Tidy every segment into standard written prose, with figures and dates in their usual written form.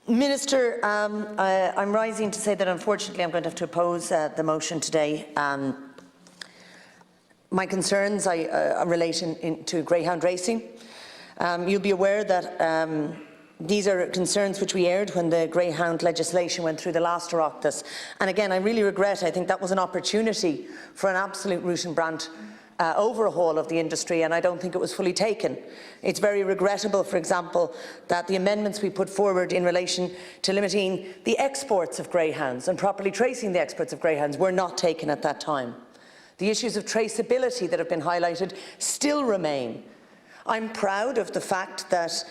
Minister, I'm rising to say that unfortunately I'm going to have to oppose the motion today. My concerns relate to greyhound racing. You'll be aware that these are concerns which we aired when the greyhound legislation went through the last Oireachtas. And again, I really regret, I think that was an opportunity for an absolute root and branch overhaul of the industry, and I don't think it was fully taken. It's very regrettable, for example, that the amendments we put forward in relation to limiting the exports of greyhounds and properly tracing the exports of greyhounds were not taken at that time. The issues of traceability that have been highlighted still remain. I'm proud of the fact that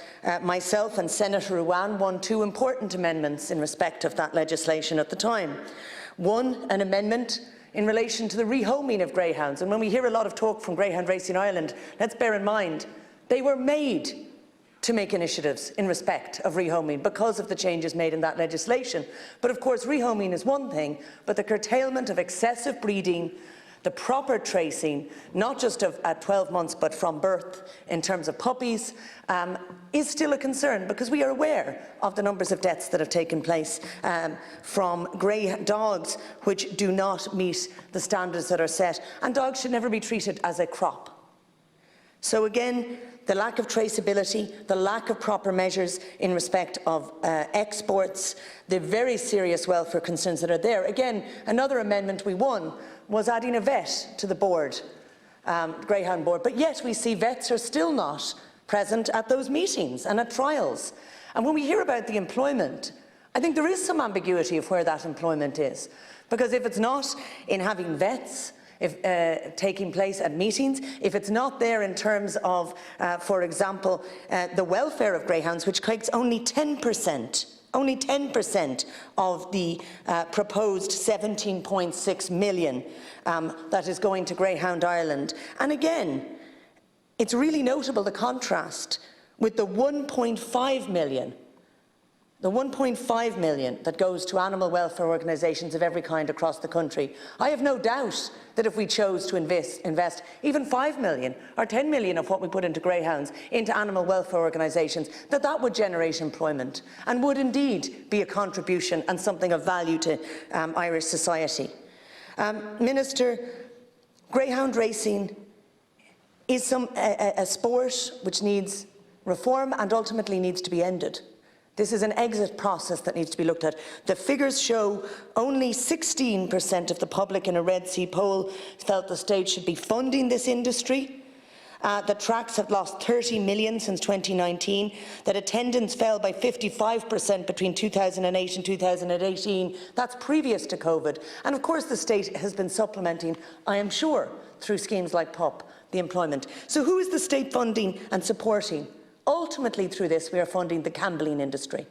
myself and Senator Eireann won two important amendments in respect of that legislation at the time. One, an amendment in relation to the rehoming of greyhounds. And when we hear a lot of talk from Greyhound Racing Ireland, let's bear in mind, they were made to make initiatives in respect of rehoming because of the changes made in that legislation. But of course, rehoming is one thing, but the curtailment of excessive breeding, the proper tracing, not just of at 12 months, but from birth in terms of puppies, is still a concern because we are aware of the numbers of deaths that have taken place from grey dogs which do not meet the standards that are set. And dogs should never be treated as a crop. So again, the lack of traceability, the lack of proper measures in respect of exports, the very serious welfare concerns that are there. Again, another amendment we won was adding a vet to the board, Greyhound board, but yet we see vets are still not present at those meetings and at trials. And when we hear about the employment, I think there is some ambiguity of where that employment is, because if it's not in having vets taking place at meetings, if it's not there in terms of, for example, the welfare of greyhounds, which takes only 10%, of the proposed 17.6 million that is going to Greyhound Ireland. And again, it's really notable the contrast with the 1.5 million. The 1.5 million that goes to animal welfare organisations of every kind across the country. I have no doubt that if we chose to invest even 5 million or 10 million of what we put into greyhounds into animal welfare organisations, that would generate employment and would indeed be a contribution and something of value to Irish society. Minister, greyhound racing is a sport which needs reform and ultimately needs to be ended. This is an exit process that needs to be looked at. The figures show only 16% of the public in a Red C poll felt the state should be funding this industry. That tracks have lost 30 million since 2019, that attendance fell by 55% between 2008 and 2018. That's previous to COVID. And of course the state has been supplementing, I am sure, through schemes like PUP, the employment. So who is the state funding and supporting? Ultimately, through this, we are funding the gambling industry.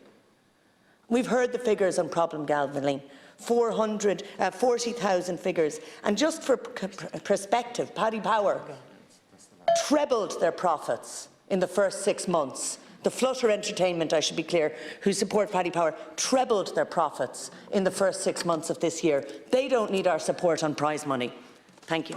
We've heard the figures on problem gambling, 40,000 figures. And just for perspective, Paddy Power trebled their profits in the first 6 months. The Flutter Entertainment, I should be clear, who support Paddy Power, trebled their profits in the first 6 months of this year. They don't need our support on prize money. Thank you.